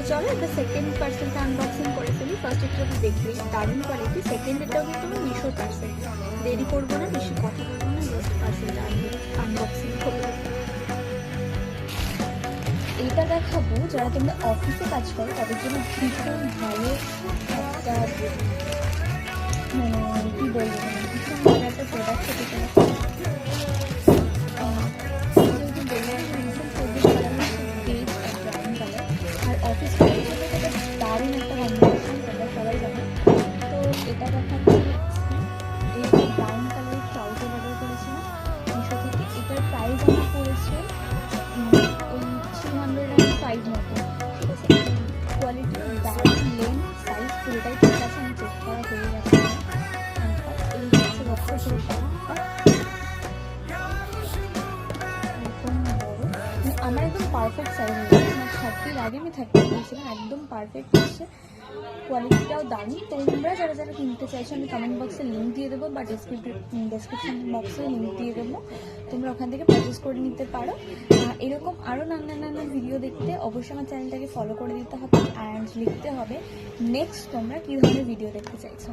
চলো একটা সেকেন্ড পার্সেলটা আনবক্সিং করে ফেলি। ফার্স্ট একটা তো দেখবি দারুণ কোয়ালিটি, সেকেন্ড এটাও কিন্তু আমি মিশো পার্সেল। দেরি করবো না, বেশি কথা বলবো না, জাস্ট পার্সেলটা আনবক্সিং করবো। এইটা দেখাবো যারা তোমরা অফিসে কাজ করো তাদের জন্য ভীষণ ভালো একটা কি বলবো, ভীষণ ভালো একটা প্রোডাক্ট হতে পারে। আর অফিস কাজের জন্য এটা দারুণ একটা কম্বিনেশন, তোমরা সবাই জানো। তো এটা দেখাচ্ছি, এই ব্রাউন কালারের ট্রাউজার অর্ডার করেছিলাম মিশো থেকে। এটার প্রাইস আমার পড়েছে ওই 305 মতো, ঠিক আছে। কোয়ালিটি দারুণ, লেন্থ সাইজ পুরোটাই ঠিক আছে, আমি চেক করা হয়ে গেছে। এই হচ্ছে বক্সটা পুরোটা আমার একদম পারফেক্ট সাইজ হয়ে গেছে। আমার 30 আগে আমি 30 দিয়েছিলাম, একদম পারফেক্ট হচ্ছে। কোয়ালিটিটাও দারুণ। তোমরা যারা যারা কিনতে চাইছো আমি কমেন্ট বক্সে লিঙ্ক দিয়ে দেবো বা ডেসক্রিপশন বক্সে লিঙ্ক দিয়ে দেবো, তোমরা ওখান থেকে পারচেস করে নিতে পারো। এরকম আরও নানা ভিডিও দেখতে অবশ্যই আমার চ্যানেলটাকে ফলো করে দিতে হবে অ্যান্ড লিখতে হবে নেক্সট তোমরা কী ধরনের ভিডিও দেখতে চাইছো।